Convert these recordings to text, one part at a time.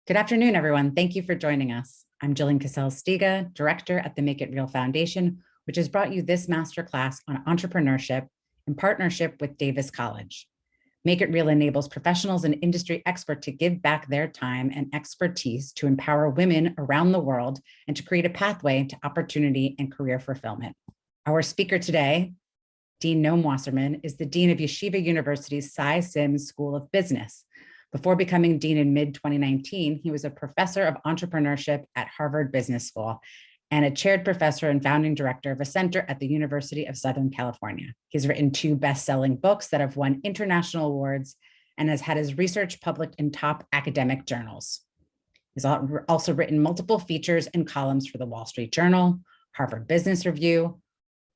Good afternoon, everyone. Thank you for joining us. I'm Jillian Cassell-Stiga, Director at the Make It Real Foundation, which has brought you this masterclass on entrepreneurship in partnership with Davis College. Make It Real enables professionals and industry experts to give back their time and expertise to empower women around the world and to create a pathway to opportunity and career fulfillment. Our speaker today, Dean Noam Wasserman, is the Dean of Yeshiva University's Syms School of Business. Before becoming dean in mid-2019, he was a professor of entrepreneurship at Harvard Business School and a chaired professor and founding director of a center at the University of Southern California. He's written 2 best-selling books that have won international awards and has had his research published in top academic journals. He's also written multiple features and columns for the Wall Street Journal, Harvard Business Review,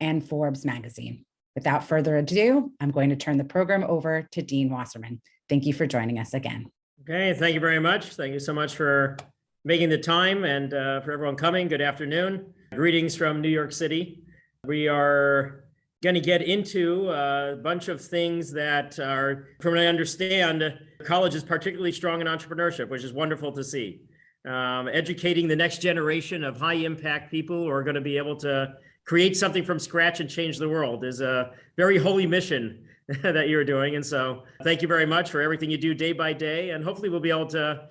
and Forbes magazine. Without further ado, I'm going to turn the program over to Dean Wasserman. Thank you for joining us again. Okay, thank you very much. Thank you so much for making the time and for everyone coming. Good afternoon. Greetings from New York City. We are going to get into a bunch of things that are, from what I understand, college is particularly strong in entrepreneurship, which is wonderful to see. Educating the next generation of high impact people who are going to be able to create something from scratch and change the world is a very holy mission that you're doing. And so thank you very much for everything you do day by day. And hopefully we'll be able to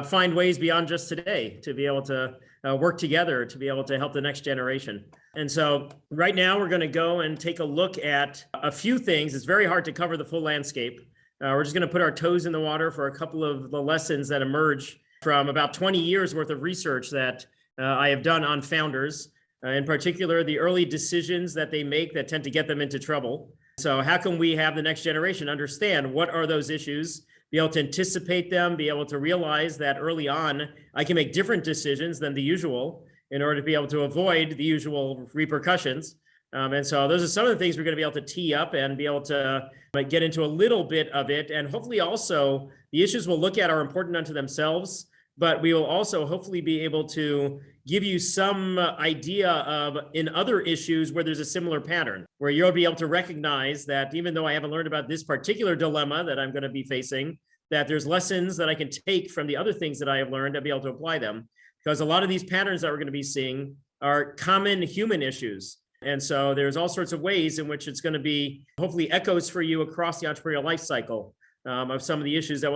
find ways beyond just today to be able to work together to be able to help the next generation. And so right now we're going to go and take a look at a few things. It's very hard to cover the full landscape. We're just going to put our toes in the water for a couple of the lessons that emerge from about 20 years worth of research that I have done on founders, in particular, the early decisions that they make that tend to get them into trouble. So how can we have the next generation understand what are those issues, be able to anticipate them, be able to realize that early on, I can make different decisions than the usual in order to be able to avoid the usual repercussions. And so those are some of the things we're going to be able to tee up and be able to get into a little bit of it. And hopefully also the issues we'll look at are important unto themselves, but we will also hopefully be able to give you some idea of in other issues where there's a similar pattern, where you'll be able to recognize that even though I haven't learned about this particular dilemma that I'm going to be facing, that there's lessons that I can take from the other things that I have learned to be able to apply them. Because a lot of these patterns that we're going to be seeing are common human issues. And so there's all sorts of ways in which it's going to be hopefully echoes for you across the entrepreneurial life cycle of some of the issues that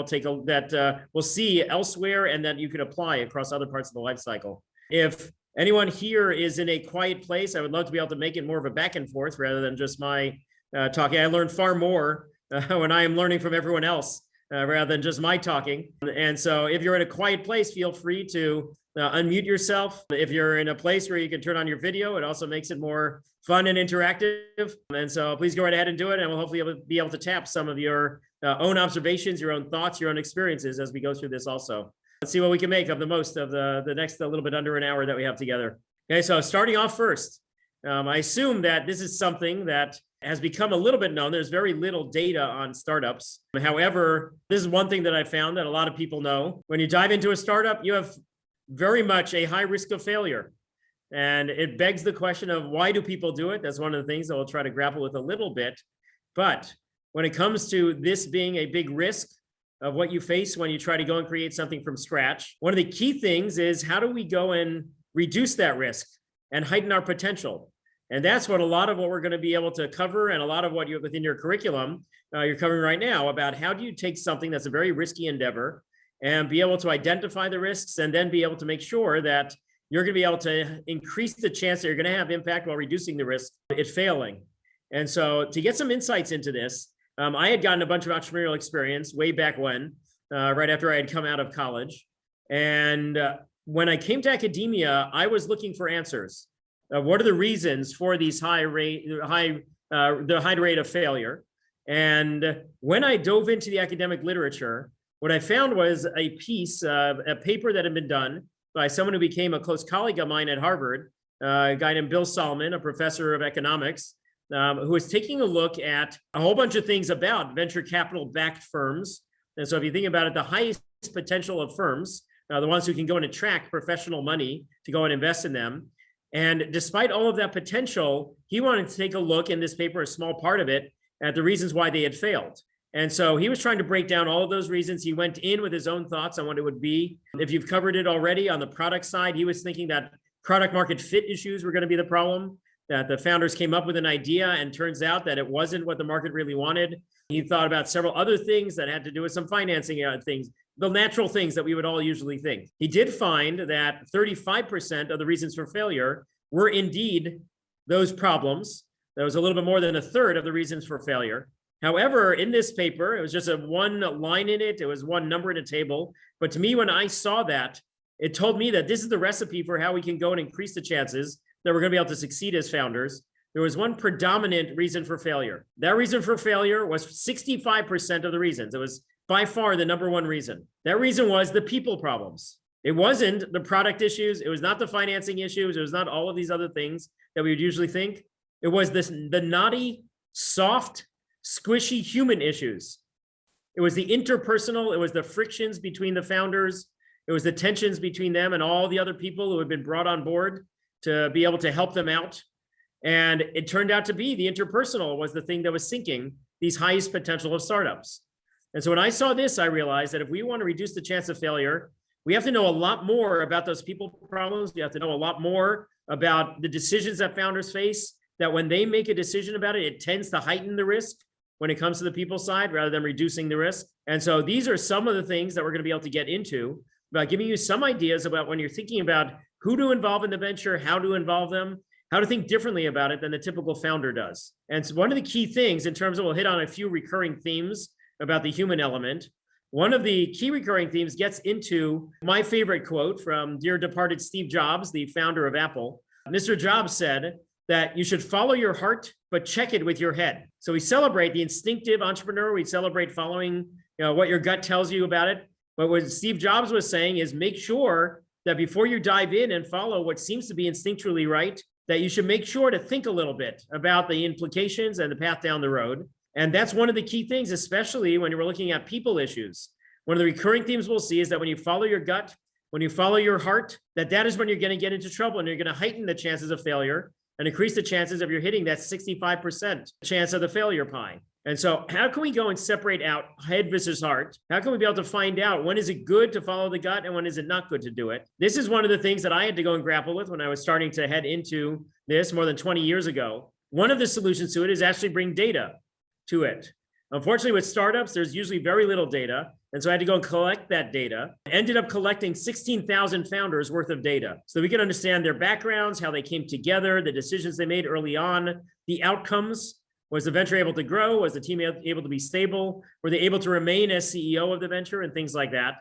we'll see elsewhere and that you can apply across other parts of the life cycle. If anyone here is in a quiet place, I would love to be able to make it more of a back and forth rather than just my talking. I learn far more when I am learning from everyone else rather than just my talking. And so if you're in a quiet place, feel free to unmute yourself. If you're in a place where you can turn on your video, it also makes it more fun and interactive. And so please go right ahead and do it. And we'll hopefully be able to tap some of your own observations, your own thoughts, your own experiences as we go through this also. Let's see what we can make of the most of the next a little bit under an hour that we have together. Okay, so starting off first, I assume that this is something that has become a little bit known. There's very little data on startups. However, this is one thing that I found that a lot of people know. When you dive into a startup, you have very much a high risk of failure. And it begs the question of why do people do it? That's one of the things that we'll try to grapple with a little bit. But when it comes to this being a big risk, of what you face when you try to go and create something from scratch. One of the key things is how do we go and reduce that risk and heighten our potential? And that's what a lot of what we're going to be able to cover and a lot of what you within your curriculum you're covering right now about how do you take something that's a very risky endeavor and be able to identify the risks and then be able to make sure that you're going to be able to increase the chance that you're going to have impact while reducing the risk of it failing. And so to get some insights into this, I had gotten a bunch of entrepreneurial experience way back when, right after I had come out of college. And when I came to academia, I was looking for answers. What are the reasons for these the high rate of failure? And when I dove into the academic literature, what I found was a piece, a paper that had been done by someone who became a close colleague of mine at Harvard, a guy named Bill Solomon, a professor of economics, who was taking a look at a whole bunch of things about venture capital backed firms. And so if you think about it, the highest potential of firms, the ones who can go and attract professional money to go and invest in them. And despite all of that potential, he wanted to take a look in this paper, a small part of it, at the reasons why they had failed. And so he was trying to break down all of those reasons. He went in with his own thoughts on what it would be. If you've covered it already on the product side, he was thinking that product market fit issues were going to be the problem, that the founders came up with an idea and turns out that it wasn't what the market really wanted. He thought about several other things that had to do with some financing things, the natural things that we would all usually think. He did find that 35% of the reasons for failure were indeed those problems. That was a little bit more than a third of the reasons for failure. However, in this paper, it was just a one line in it. It was one number in a table. But to me, when I saw that, it told me that this is the recipe for how we can go and increase the chances that we're going to be able to succeed as founders. There was one predominant reason for failure. That reason for failure was 65% of the reasons. It was by far the number one reason. That reason was the people problems. It wasn't the product issues. It was not the financing issues. It was not all of these other things that we would usually think. It was the knotty, soft, squishy human issues. It was the interpersonal. It was the frictions between the founders. It was the tensions between them and all the other people who had been brought on board to be able to help them out. And it turned out to be the interpersonal was the thing that was sinking these highest potential of startups. And so when I saw this, I realized that if we want to reduce the chance of failure, we have to know a lot more about those people problems. We have to know a lot more about the decisions that founders face, that when they make a decision about it, it tends to heighten the risk when it comes to the people side rather than reducing the risk. And so these are some of the things that we're going to be able to get into about giving you some ideas about when you're thinking about who to involve in the venture, how to involve them, how to think differently about it than the typical founder does. And so one of the key things in terms of, we'll hit on a few recurring themes about the human element. One of the key recurring themes gets into my favorite quote from dear departed Steve Jobs, the founder of Apple. Mr. Jobs said that you should follow your heart, but check it with your head. So we celebrate the instinctive entrepreneur. We celebrate following what your gut tells you about it. But what Steve Jobs was saying is make sure that before you dive in and follow what seems to be instinctually right, that you should make sure to think a little bit about the implications and the path down the road. And that's one of the key things, especially when you're looking at people issues. One of the recurring themes we'll see is that when you follow your gut, when you follow your heart, that is when you're going to get into trouble and you're going to heighten the chances of failure and increase the chances of you hitting that 65% chance of the failure pie. And so how can we go and separate out head versus heart? How can we be able to find out when is it good to follow the gut and when is it not good to do it? This is one of the things that I had to go and grapple with when I was starting to head into this more than 20 years ago. One of the solutions to it is actually bring data to it. Unfortunately, with startups, there's usually very little data. And so I had to go and collect that data. I ended up collecting 16,000 founders worth of data so we could understand their backgrounds, how they came together, the decisions they made early on, the outcomes. Was the venture able to grow? Was the team able to be stable? Were they able to remain as CEO of the venture and things like that?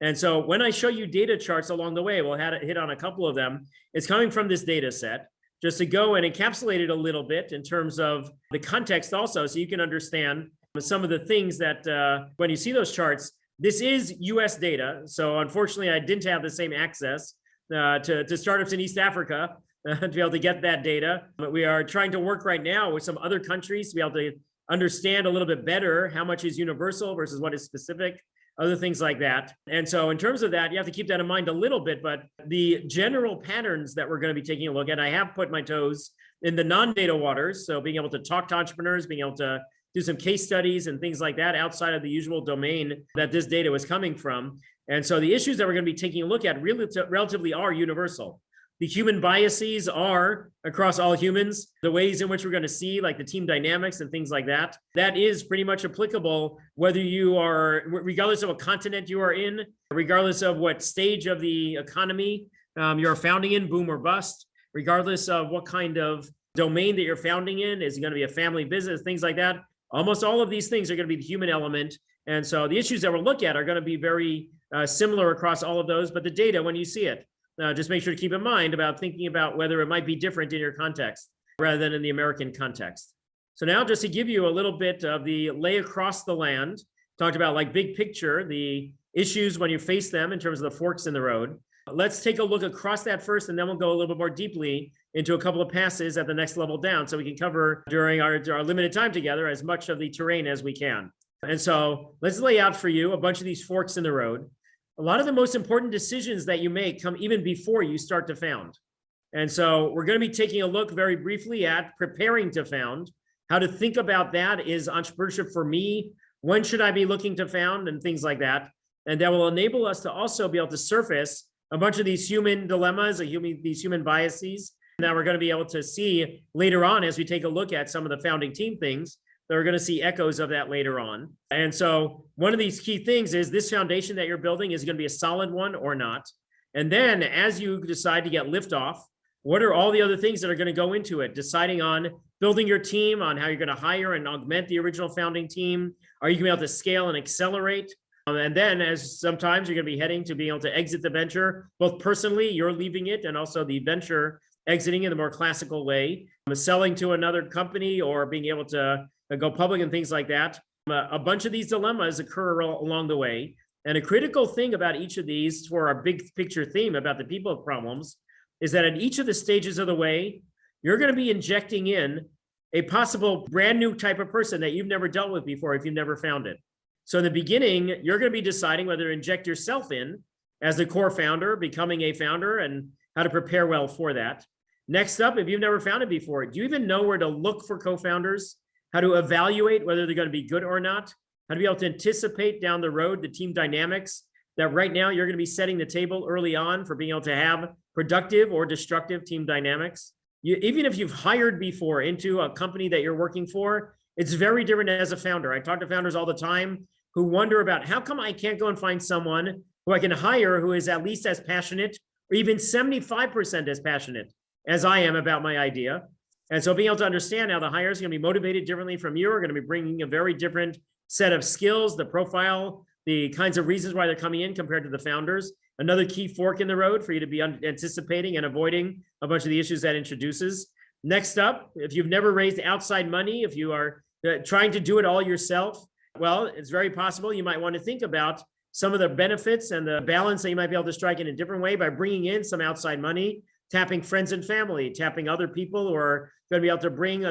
And so when I show you data charts along the way, we'll hit on a couple of them. It's coming from this data set, just to go and encapsulate it a little bit in terms of the context also, so you can understand some of the things that when you see those charts, this is US data. So unfortunately, I didn't have the same access to startups in East Africa to be able to get that data. But we are trying to work right now with some other countries to be able to understand a little bit better how much is universal versus what is specific, other things like that. And so in terms of that, you have to keep that in mind a little bit, but the general patterns that we're going to be taking a look at, I have put my toes in the non-data waters. So being able to talk to entrepreneurs, being able to do some case studies and things like that outside of the usual domain that this data was coming from. And so the issues that we're going to be taking a look at really relatively are universal. The human biases are across all humans, the ways in which we're going to see like the team dynamics and things like that. That is pretty much applicable whether you are, regardless of what continent you are in, regardless of what stage of the economy you're founding in, boom or bust, regardless of what kind of domain that you're founding in, is it going to be a family business, things like that. Almost all of these things are going to be the human element. And so the issues that we'll look at are going to be very similar across all of those, but the data, when you see it, just make sure to keep in mind about thinking about whether it might be different in your context rather than in the American context. So now just to give you a little bit of the lay across the land, talked about like big picture, the issues when you face them in terms of the forks in the road. Let's take a look across that first, and then we'll go a little bit more deeply into a couple of passes at the next level down so we can cover during our limited time together as much of the terrain as we can. And so let's lay out for you a bunch of these forks in the road. A lot of the most important decisions that you make come even before you start to found. And so we're going to be taking a look very briefly at preparing to found, how to think about that. Is entrepreneurship for me When should I be looking to found and things like that. And that will enable us to also be able to surface a bunch of these human dilemmas, these human biases that we're going to be able to see later on as we take a look at some of the founding team things that we're going to see echoes of that later on. And so one of these key things is this foundation that you're building is going to be a solid one or not. And then as you decide to get liftoff, what are all the other things that are going to go into it? Deciding on building your team, on how you're going to hire and augment the original founding team. Are you going to be able to scale and accelerate? And then as sometimes you're going to be heading to being able to exit the venture, both personally, you're leaving it, and also the venture exiting in the more classical way, selling to another company or being able to go public and things like that. A bunch of these dilemmas occur along the way. And a critical thing about each of these for our big picture theme about the people problems is that at each of the stages of the way, you're going to be injecting in a possible brand new type of person that you've never dealt with before if you've never found it. So in the beginning, you're going to be deciding whether to inject yourself in as the core founder, becoming a founder, and how to prepare well for that. Next up, if you've never found it before, do you even know where to look for co-founders? How to evaluate whether they're going to be good or not? How to be able to anticipate down the road the team dynamics that right now you're going to be setting the table early on for being able to have productive or destructive team dynamics. Even if you've hired before into a company that you're working for, it's very different as a founder. I talk to founders all the time who wonder about how come I can't go and find someone who I can hire who is at least as passionate or even 75% as passionate as I am about my idea. And so being able to understand how the hire is going to be motivated differently from you, are going to be bringing a very different set of skills, the profile, the kinds of reasons why they're coming in compared to the founders. Another key fork in the road for you to be anticipating and avoiding a bunch of the issues that introduces. Next up, if you've never raised outside money, if you are trying to do it all yourself, well, it's very possible you might want to think about some of the benefits and the balance that you might be able to strike in a different way by bringing in some outside money, tapping friends and family, tapping other people who are going to be able to bring,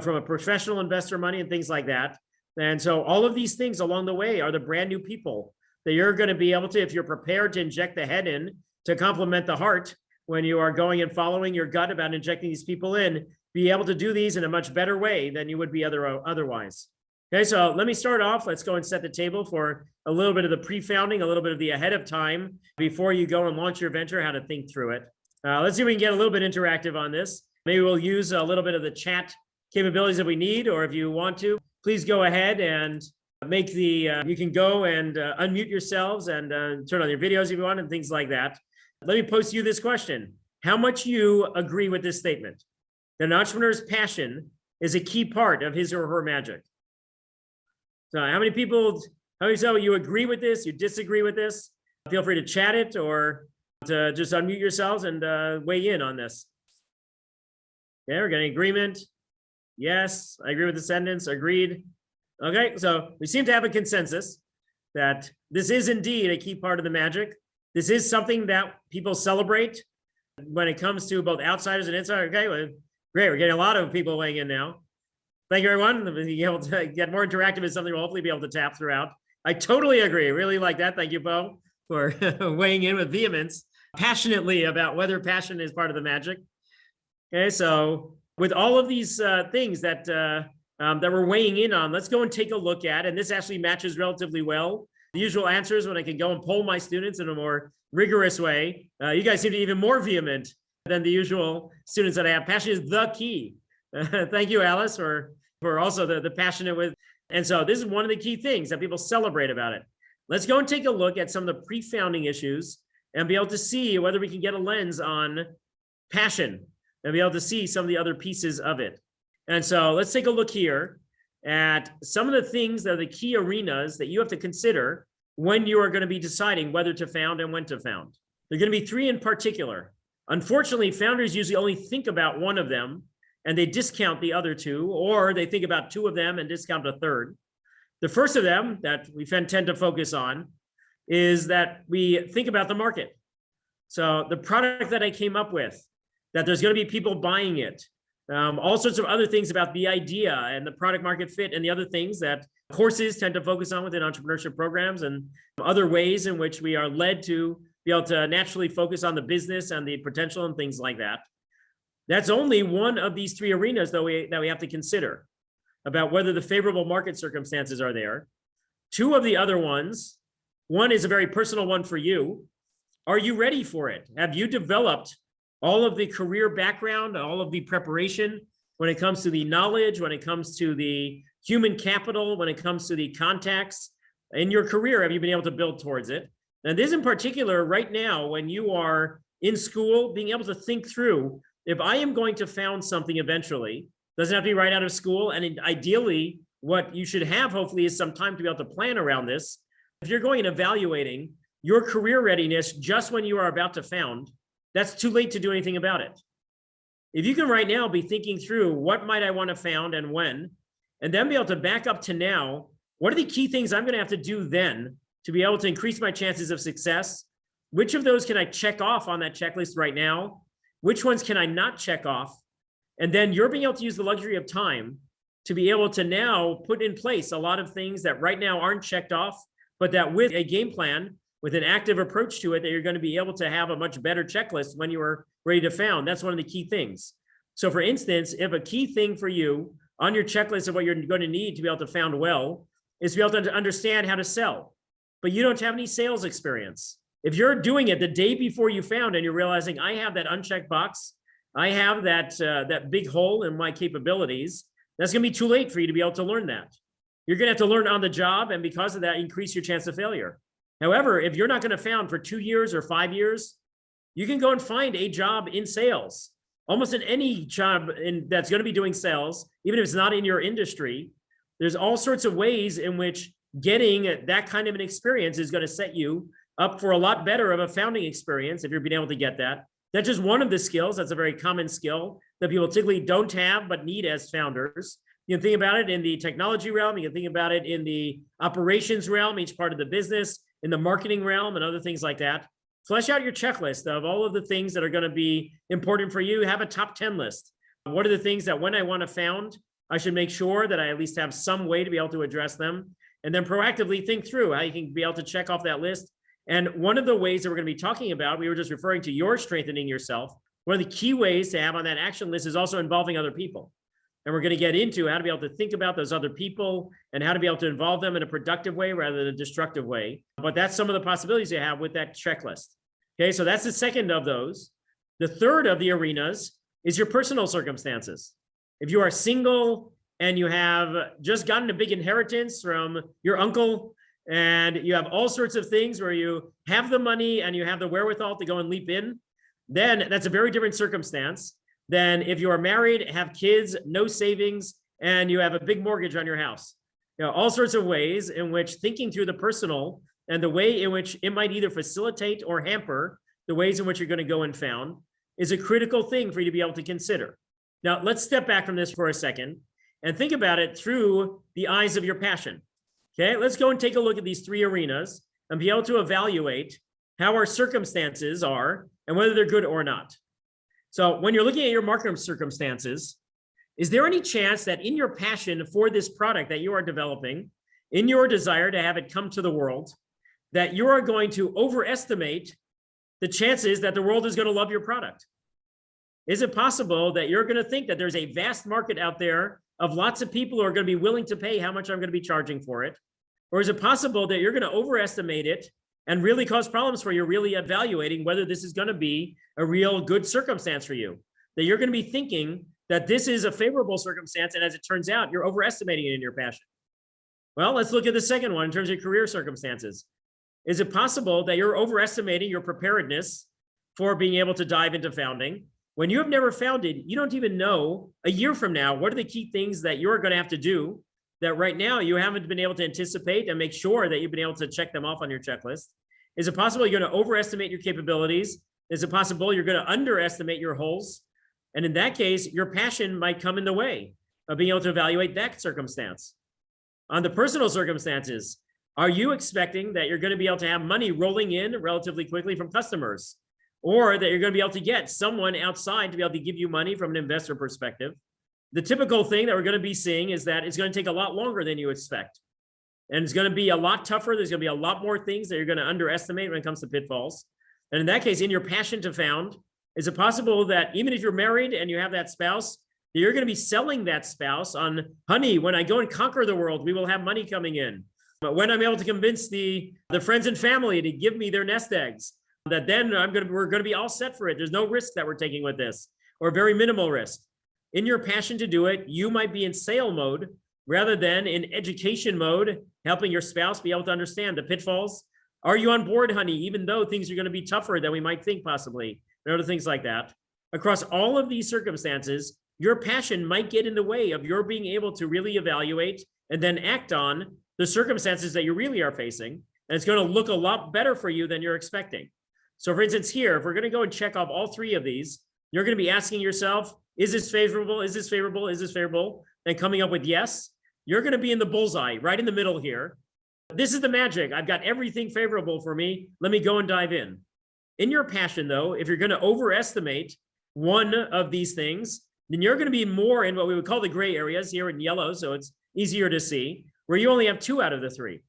from a professional investor money and things like that. And so all of these things along the way are the brand new people that you're going to be able to, if you're prepared to inject the head in to complement the heart when you are going and following your gut about injecting these people in, be able to do these in a much better way than you would be otherwise. Okay, so let me start off. Let's go and set the table for a little bit of the pre-founding, a little bit of the ahead of time before you go and launch your venture, how to think through it. Let's see if we can get a little bit interactive on this. Maybe we'll use a little bit of the chat capabilities that we need, or if you want to, please go ahead and make you can go and unmute yourselves and turn on your videos if you want and things like that. Let me pose to you this question. How much you agree with this statement? That an entrepreneur's passion is a key part of his or her magic. So how many so you agree with this? You disagree with this? Feel free to chat it or to just unmute yourselves and weigh in on this. Okay, we're getting agreement. Yes, I agree with the sentence. Agreed. Okay, so we seem to have a consensus that this is indeed a key part of the magic. This is something that people celebrate when it comes to both outsiders and insiders. Okay, well, great. We're getting a lot of people weighing in now. Thank you, everyone. Being able to get more interactive is something we'll hopefully be able to tap throughout. I totally agree. Really like that. Thank you, Bo, for weighing in with vehemence, passionately about whether passion is part of the magic. Okay, so with all of these things that we're weighing in on, let's go and take a look at, and this actually matches relatively well. The usual answers when I can go and poll my students in a more rigorous way. You guys seem to be even more vehement than the usual students that I have. Passion is the key. Thank you, Alice, for also the passionate with. And so this is one of the key things that people celebrate about it. Let's go and take a look at some of the pre-founding issues and be able to see whether we can get a lens on passion and be able to see some of the other pieces of it. And so let's take a look here at some of the things that are the key arenas that you have to consider when you are going to be deciding whether to found and when to found. There are going to be three in particular. Unfortunately, founders usually only think about one of them and they discount the other two, or they think about two of them and discount a third. The first of them that we tend to focus on is that we think about the market. So the product that I came up with, that there's going to be people buying it, all sorts of other things about the idea and the product market fit and the other things that courses tend to focus on within entrepreneurship programs and other ways in which we are led to be able to naturally focus on the business and the potential and things like that. That's only one of these three arenas that we have to consider about whether the favorable market circumstances are there. Two of the other ones, one is a very personal one for you. Are you ready for it? Have you developed all of the career background, all of the preparation when it comes to the knowledge, when it comes to the human capital, when it comes to the contacts in your career? Have you been able to build towards it? And this in particular, right now, when you are in school, being able to think through, if I am going to found something eventually, doesn't have to be right out of school. And ideally, what you should have, hopefully, is some time to be able to plan around this. If you're going and evaluating your career readiness just when you are about to found, that's too late to do anything about it. If you can right now be thinking through what might I want to found and when, and then be able to back up to now, what are the key things I'm going to have to do then to be able to increase my chances of success? Which of those can I check off on that checklist right now? Which ones can I not check off? And then you're being able to use the luxury of time to be able to now put in place a lot of things that right now aren't checked off, but that with a game plan, with an active approach to it, that you're going to be able to have a much better checklist when you are ready to found. That's one of the key things. So for instance, if a key thing for you on your checklist of what you're going to need to be able to found well is to be able to understand how to sell, but you don't have any sales experience. If you're doing it the day before you found and you're realizing I have that unchecked box, I have that big hole in my capabilities, that's going to be too late for you to be able to learn that. You're going to have to learn on the job, and because of that, increase your chance of failure. However, if you're not going to found for 2 years or 5 years, you can go and find a job in sales. Almost in any job that's going to be doing sales, even if it's not in your industry, there's all sorts of ways in which getting that kind of an experience is going to set you up for a lot better of a founding experience if you're being able to get that. That's just one of the skills. That's a very common skill that people typically don't have but need as founders. You can think about it in the technology realm. You can think about it in the operations realm, each part of the business, in the marketing realm, and other things like that. Flesh out your checklist of all of the things that are going to be important for you. Have a top 10 list. What are the things that when I want to found, I should make sure that I at least have some way to be able to address them, and then proactively think through how you can be able to check off that list. And one of the ways that we're going to be talking about, we were just referring to your strengthening yourself. One of the key ways to have on that action list is also involving other people. And we're going to get into how to be able to think about those other people and how to be able to involve them in a productive way rather than a destructive way. But that's some of the possibilities you have with that checklist. Okay, so that's the second of those. The third of the arenas is your personal circumstances. If you are single and you have just gotten a big inheritance from your uncle, and you have all sorts of things where you have the money and you have the wherewithal to go and leap in, then that's a very different circumstance than if you are married, have kids, no savings, and you have a big mortgage on your house. You know, all sorts of ways in which thinking through the personal and the way in which it might either facilitate or hamper the ways in which you're going to go and found is a critical thing for you to be able to consider. Now, let's step back from this for a second and think about it through the eyes of your passion. Okay, let's go and take a look at these three arenas and be able to evaluate how our circumstances are and whether they're good or not. So when you're looking at your market circumstances, is there any chance that in your passion for this product that you are developing, in your desire to have it come to the world, that you are going to overestimate the chances that the world is going to love your product? Is it possible that you're going to think that there's a vast market out there of lots of people who are going to be willing to pay how much I'm going to be charging for it? Or is it possible that you're going to overestimate it and really cause problems for you, really evaluating whether this is going to be a real good circumstance for you? That you're going to be thinking that this is a favorable circumstance, and as it turns out, you're overestimating it in your passion. Well, let's look at the second one in terms of career circumstances. Is it possible that you're overestimating your preparedness for being able to dive into founding? When you have never founded, you don't even know a year from now, what are the key things that you're going to have to do that right now you haven't been able to anticipate and make sure that you've been able to check them off on your checklist? Is it possible you're going to overestimate your capabilities? Is it possible you're going to underestimate your holes? And in that case, your passion might come in the way of being able to evaluate that circumstance. On the personal circumstances, are you expecting that you're going to be able to have money rolling in relatively quickly from customers? Or that you're going to be able to get someone outside to be able to give you money from an investor perspective? The typical thing that we're going to be seeing is that it's going to take a lot longer than you expect. And it's going to be a lot tougher. There's going to be a lot more things that you're going to underestimate when it comes to pitfalls. And in that case, in your passion to found, is it possible that even if you're married and you have that spouse, you're going to be selling that spouse on, honey, when I go and conquer the world, we will have money coming in. But when I'm able to convince the friends and family to give me their nest eggs, that then we're going to be all set for it. There's no risk that we're taking with this, or very minimal risk. In your passion to do it, you might be in sale mode rather than in education mode, helping your spouse be able to understand the pitfalls. Are you on board, honey, even though things are going to be tougher than we might think possibly, and other things like that. Across all of these circumstances, your passion might get in the way of your being able to really evaluate and then act on the circumstances that you really are facing. And it's going to look a lot better for you than you're expecting. So for instance, here, if we're going to go and check off all three of these, you're going to be asking yourself, is this favorable? Is this favorable? Is this favorable? And coming up with yes, you're going to be in the bullseye, right in the middle here. This is the magic. I've got everything favorable for me. Let me go and dive in. In your passion, though, if you're going to overestimate one of these things, then you're going to be more in what we would call the gray areas here in yellow, so it's easier to see, where you only have 2 out of the 3.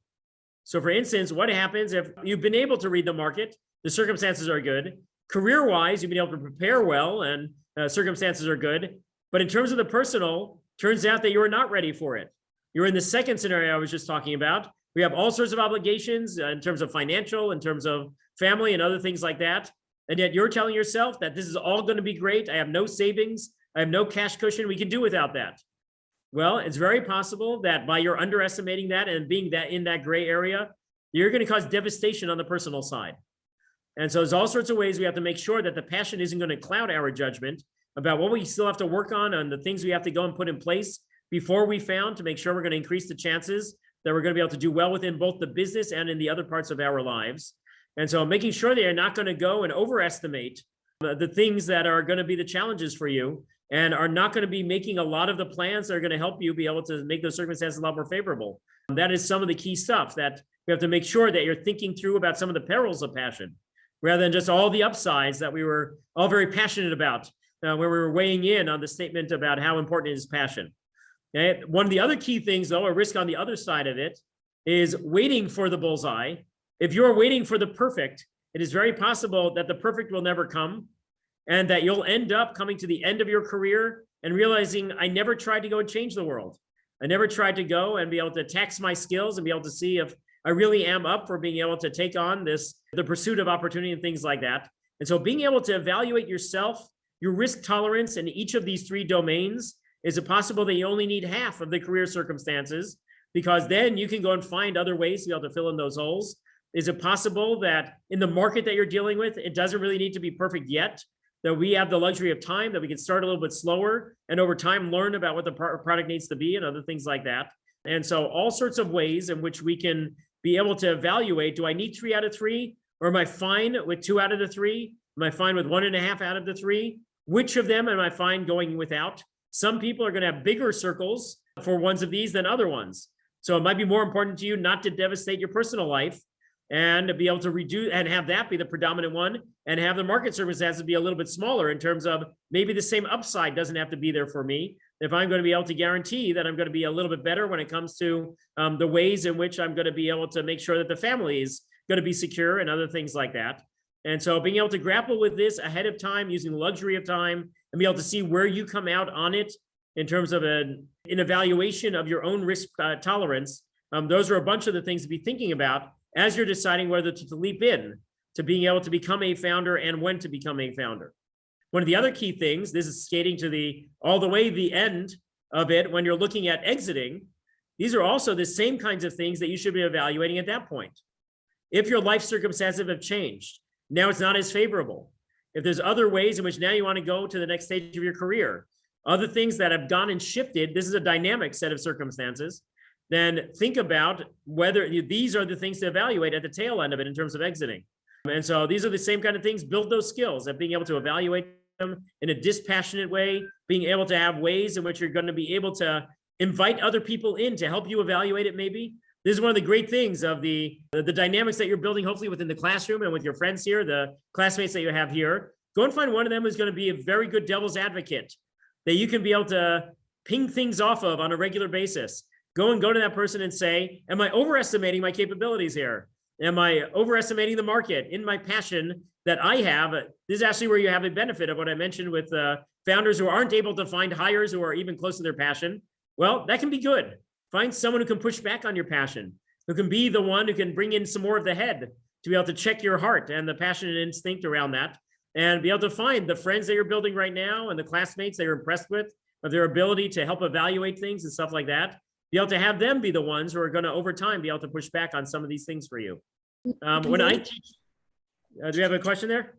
So for instance, what happens if you've been able to read the market, the circumstances are good, career-wise, you've been able to prepare well and circumstances are good, but in terms of the personal, turns out that you are not ready for it. You're in the second scenario I was just talking about. We have all sorts of obligations in terms of financial, in terms of family and other things like that. And yet you're telling yourself that this is all going to be great. I have no savings. I have no cash cushion. We can do without that. Well, it's very possible that by your underestimating that and being that in that gray area, you're going to cause devastation on the personal side. And so there's all sorts of ways we have to make sure that the passion isn't going to cloud our judgment about what we still have to work on the things we have to go and put in place before we found to make sure we're going to increase the chances that we're going to be able to do well within both the business and in the other parts of our lives. And so making sure that you're not going to go and overestimate the things that are going to be the challenges for you and are not going to be making a lot of the plans that are going to help you be able to make those circumstances a lot more favorable. That is some of the key stuff that we have to make sure that you're thinking through about some of the perils of passion, rather than just all the upsides that we were all very passionate about, where we were weighing in on the statement about how important is passion. Okay? One of the other key things, though, a risk on the other side of it, is waiting for the bullseye. If you're waiting for the perfect, it is very possible that the perfect will never come, and that you'll end up coming to the end of your career and realizing, I never tried to go and change the world. I never tried to go and be able to tax my skills and be able to see if I really am up for being able to take on the pursuit of opportunity and things like that. And so being able to evaluate yourself, your risk tolerance in each of these 3 domains, is it possible that you only need half of the career circumstances, because then you can go and find other ways to be able to fill in those holes? Is it possible that in the market that you're dealing with, it doesn't really need to be perfect yet, that we have the luxury of time, that we can start a little bit slower and over time learn about what the product needs to be and other things like that? And so all sorts of ways in which we can be able to evaluate, do I need 3 out of 3? Or am I fine with 2 out of the 3? Am I fine with 1.5 out of the 3? Which of them am I fine going without? Some people are going to have bigger circles for ones of these than other ones. So it might be more important to you not to devastate your personal life and to be able to reduce and have that be the predominant one, and have the market circumstances be a little bit smaller in terms of maybe the same upside doesn't have to be there for me. If I'm going to be able to guarantee that I'm going to be a little bit better when it comes to the ways in which I'm going to be able to make sure that the family is going to be secure and other things like that. And so being able to grapple with this ahead of time, using the luxury of time, and be able to see where you come out on it in terms of an evaluation of your own risk tolerance. Those are a bunch of the things to be thinking about as you're deciding whether to leap in to being able to become a founder and when to become a founder. One of the other key things, this is skating to all the way the end of it, when you're looking at exiting, these are also the same kinds of things that you should be evaluating at that point. If your life circumstances have changed, now it's not as favorable. If there's other ways in which now you want to go to the next stage of your career, other things that have gone and shifted, this is a dynamic set of circumstances, then think about whether these are the things to evaluate at the tail end of it in terms of exiting. And so these are the same kind of things, build those skills of being able to evaluate them in a dispassionate way, being able to have ways in which you're going to be able to invite other people in to help you evaluate it maybe. This is one of the great things of the dynamics that you're building, hopefully within the classroom and with your friends here, the classmates that you have here. Go and find one of them who's going to be a very good devil's advocate that you can be able to ping things off of on a regular basis. Go to that person and say, am I overestimating my capabilities here? Am I overestimating the market in my passion that I have? This is actually where you have a benefit of what I mentioned with founders who aren't able to find hires who are even close to their passion. Well, that can be good. Find someone who can push back on your passion. who can be the one who can bring in some more of the head to be able to check your heart and the passion and instinct around that, and be able to find the friends that you're building right now and the classmates that you're impressed with, of their ability to help evaluate things and stuff like that. Be able to have them be the ones who are going to, over time, be able to push back on some of these things for you. When I teach, do you have a question there?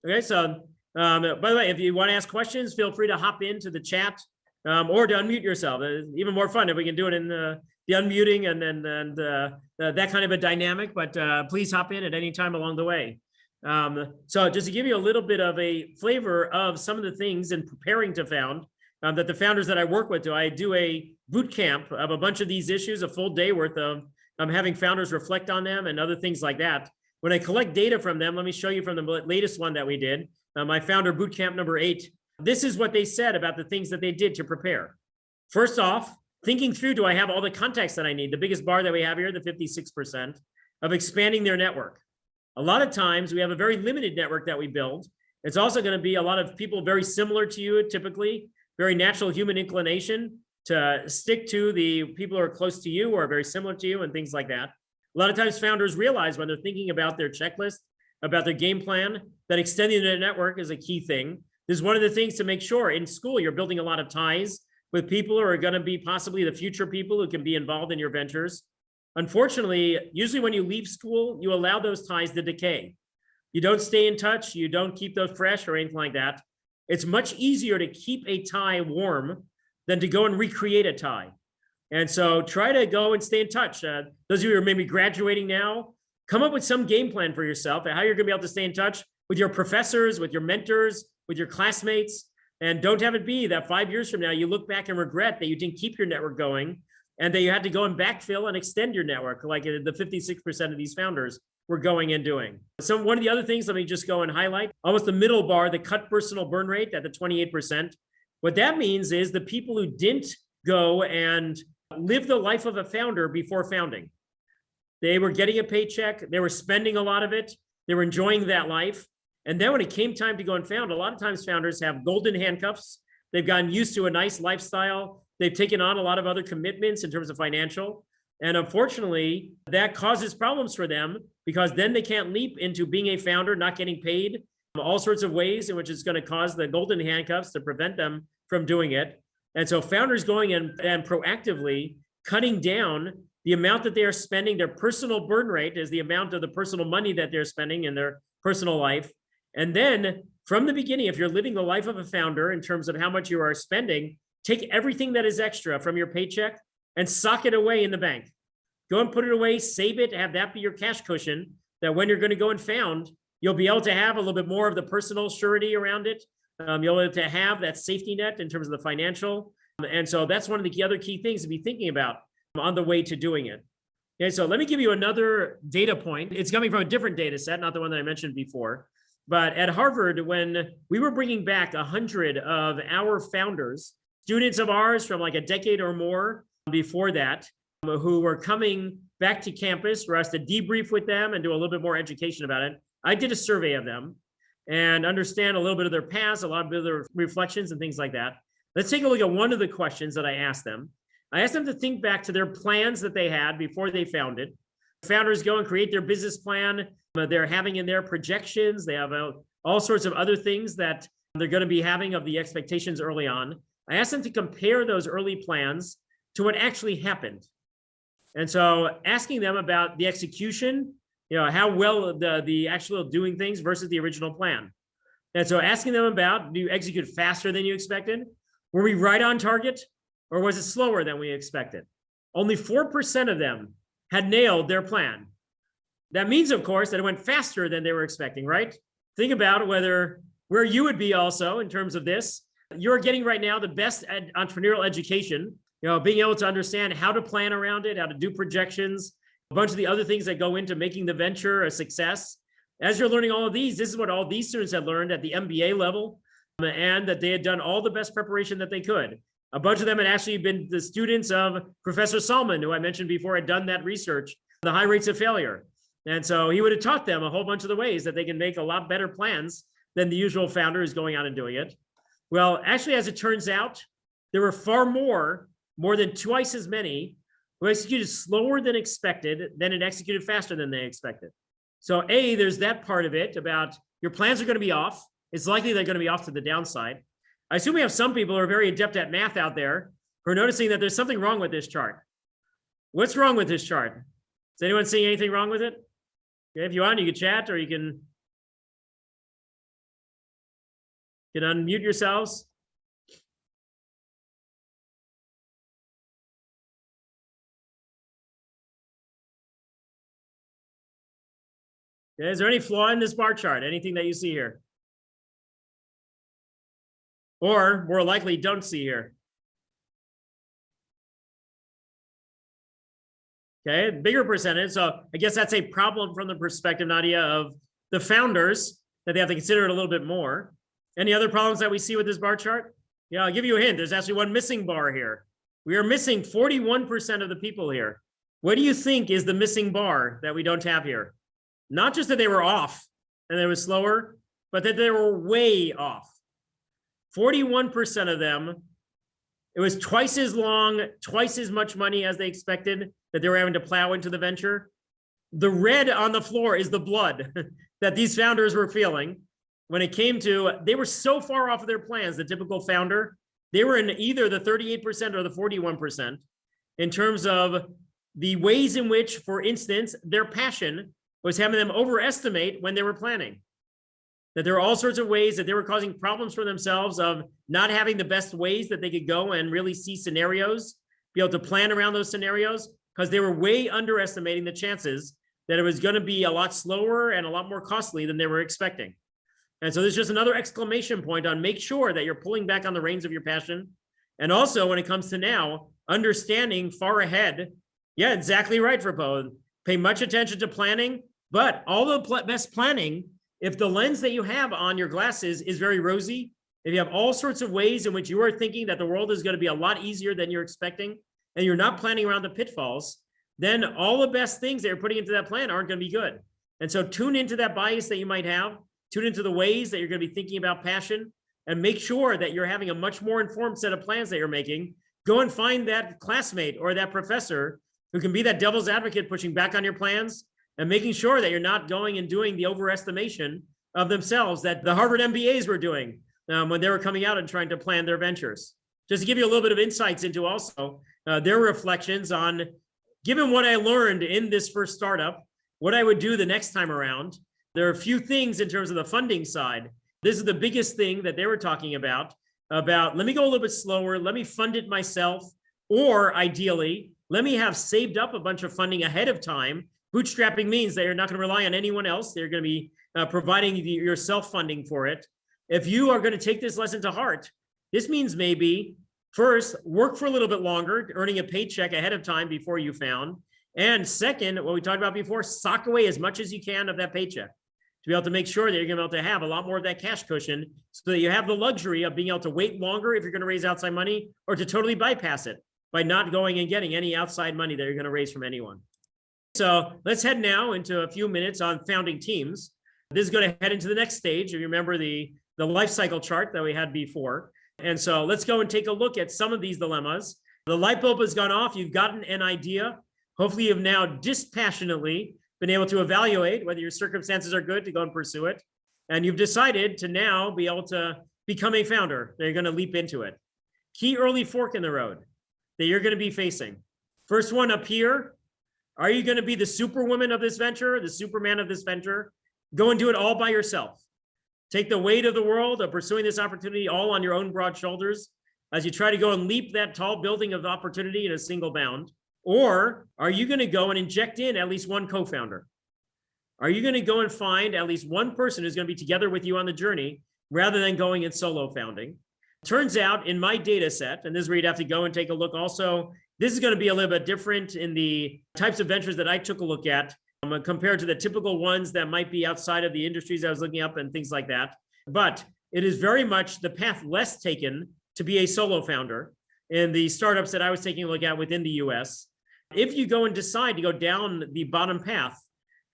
Okay, so by the way, if you want to ask questions, feel free to hop into the chat or to unmute yourself. It's even more fun if we can do it in the unmuting and that kind of a dynamic, but please hop in at any time along the way. So just to give you a little bit of a flavor of some of the things in preparing to found that the founders that I work with do, I do a boot camp of a bunch of these issues, a full day worth of having founders reflect on them and other things like that. When I collect data from them, let me show you from the latest one that we did, my founder boot camp number 8. This is what they said about the things that they did to prepare. First off, thinking through, do I have all the context that I need? The biggest bar that we have here, the 56%, of expanding their network. A lot of times we have a very limited network that we build. It's also going to be a lot of people very similar to you, typically, very natural human inclination to stick to the people who are close to you or are very similar to you and things like that. A lot of times founders realize when they're thinking about their checklist, about their game plan, that extending their network is a key thing. This is one of the things to make sure in school you're building a lot of ties with people who are going to be possibly the future people who can be involved in your ventures. Unfortunately, usually when you leave school, you allow those ties to decay. You don't stay in touch, you don't keep those fresh or anything like that. It's much easier to keep a tie warm than to go and recreate a tie. And so try to go and stay in touch. Those of you who are maybe graduating now, come up with some game plan for yourself and how you're going to be able to stay in touch with your professors, with your mentors, with your classmates. And don't have it be that 5 years from now, you look back and regret that you didn't keep your network going and that you had to go and backfill and extend your network like the 56% of these founders were going and doing. So one of the other things, let me just go and highlight, almost the middle bar, the cut personal burn rate at the 28%. What that means is the people who didn't go and live the life of a founder before founding. They were getting a paycheck, they were spending a lot of it, they were enjoying that life. And then when it came time to go and found, a lot of times founders have golden handcuffs. They've gotten used to a nice lifestyle. They've taken on a lot of other commitments in terms of financial. And unfortunately, that causes problems for them because then they can't leap into being a founder, not getting paid, all sorts of ways in which it's going to cause the golden handcuffs to prevent them from doing it. And so founders going in and proactively cutting down the amount that they are spending, their personal burn rate is the amount of the personal money that they're spending in their personal life. And then from the beginning, if you're living the life of a founder in terms of how much you are spending, take everything that is extra from your paycheck and sock it away in the bank. Go and put it away, save it, have that be your cash cushion, that when you're going to go and found, you'll be able to have a little bit more of the personal surety around it. You'll be able to have that safety net in terms of the financial. And so that's one of the other key things to be thinking about on the way to doing it. Okay, so let me give you another data point. It's coming from a different data set, not the one that I mentioned before. But at Harvard, when we were bringing back 100 of our founders, students of ours from like a decade or more before that, who were coming back to campus for us to debrief with them and do a little bit more education about it, I did a survey of them and understand a little bit of their past, a lot of their reflections and things like that. Let's take a look at one of the questions that I asked them. I asked them to think back to their plans that they had before they founded. Founders go and create their business plan. They're having in their projections. They have all sorts of other things that they're going to be having of the expectations early on. I asked them to compare those early plans to what actually happened. And so asking them about the execution, how well the actual doing things versus the original plan. And so asking them about, do you execute faster than you expected? Were we right on target or was it slower than we expected? Only 4% of them had nailed their plan. That means, of course, that it went faster than they were expecting, right? Think about where you would be also in terms of this. You're getting right now the best entrepreneurial education, being able to understand how to plan around it, how to do projections, a bunch of the other things that go into making the venture a success. As you're learning all of these, this is what all these students had learned at the MBA level, and that they had done all the best preparation that they could. A bunch of them had actually been the students of Professor Salman, who I mentioned before had done that research, the high rates of failure. And so he would have taught them a whole bunch of the ways that they can make a lot better plans than the usual founder who's going out and doing it. Well, actually, as it turns out, there were far more more than twice as many who executed slower than expected than it executed faster than they expected. So A, there's that part of it about your plans are going to be off. It's likely they're going to be off to the downside. I assume we have some people who are very adept at math out there who are noticing that there's something wrong with this chart. What's wrong with this chart? Is anyone seeing anything wrong with it? Okay, if you want, you can chat or you can unmute yourselves. Okay, is there any flaw in this bar chart? Anything that you see here? Or more likely don't see here? Okay, bigger percentage. So I guess that's a problem from the perspective, Nadia, of the founders, that they have to consider it a little bit more. Any other problems that we see with this bar chart? Yeah, I'll give you a hint. There's actually one missing bar here. We are missing 41% of the people here. What do you think is the missing bar that we don't have here? Not just that they were off and they were slower, but that they were way off. 41% of them, it was twice as long, twice as much money as they expected that they were having to plow into the venture. The red on the floor is the blood that these founders were feeling when it came to, they were so far off of their plans, the typical founder, they were in either the 38% or the 41% in terms of the ways in which, for instance, their passion was having them overestimate when they were planning. That there were all sorts of ways that they were causing problems for themselves of not having the best ways that they could go and really see scenarios, be able to plan around those scenarios, because they were way underestimating the chances that it was going to be a lot slower and a lot more costly than they were expecting. And so there's just another exclamation point on make sure that you're pulling back on the reins of your passion. And also when it comes to now, understanding far ahead. Yeah, exactly right, Frappo. Pay much attention to planning, but all the best planning, if the lens that you have on your glasses is very rosy, if you have all sorts of ways in which you are thinking that the world is going to be a lot easier than you're expecting, and you're not planning around the pitfalls, then all the best things that you're putting into that plan aren't going to be good. And so tune into that bias that you might have, tune into the ways that you're going to be thinking about passion, and make sure that you're having a much more informed set of plans that you're making. Go and find that classmate or that professor who can be that devil's advocate pushing back on your plans and making sure that you're not going and doing the overestimation of themselves that the Harvard MBAs were doing when they were coming out and trying to plan their ventures. Just to give you a little bit of insights into also their reflections on, given what I learned in this first startup, what I would do the next time around. There are a few things in terms of the funding side. This is the biggest thing that they were talking about let me go a little bit slower, let me fund it myself, or ideally, let me have saved up a bunch of funding ahead of time. Bootstrapping means that you're not going to rely on anyone else. They're going to be providing your self-funding for it. If you are going to take this lesson to heart, this means maybe first, work for a little bit longer, earning a paycheck ahead of time before you found. And second, what we talked about before, sock away as much as you can of that paycheck to be able to make sure that you're going to be able to have a lot more of that cash cushion so that you have the luxury of being able to wait longer if you're going to raise outside money, or to totally bypass it by not going and getting any outside money that you're going to raise from anyone. So let's head now into a few minutes on founding teams. This is going to head into the next stage. If you remember the life cycle chart that we had before. And so let's go and take a look at some of these dilemmas. The light bulb has gone off. You've gotten an idea. Hopefully you've now dispassionately been able to evaluate whether your circumstances are good to go and pursue it. And you've decided to now be able to become a founder. That you're going to leap into it. Key early fork in the road that you're going to be facing. First one up here. Are you going to be the superwoman of this venture, the superman of this venture? Go and do it all by yourself. Take the weight of the world of pursuing this opportunity all on your own broad shoulders as you try to go and leap that tall building of opportunity in a single bound. Or are you going to go and inject in at least one co-founder? Are you going to go and find at least one person who's going to be together with you on the journey rather than going and solo founding? Turns out in my data set, and this is where you'd have to go and take a look also, this is going to be a little bit different in the types of ventures that I took a look at compared to the typical ones that might be outside of the industries I was looking up and things like that. But it is very much the path less taken to be a solo founder in the startups that I was taking a look at within the US. If you go and decide to go down the bottom path,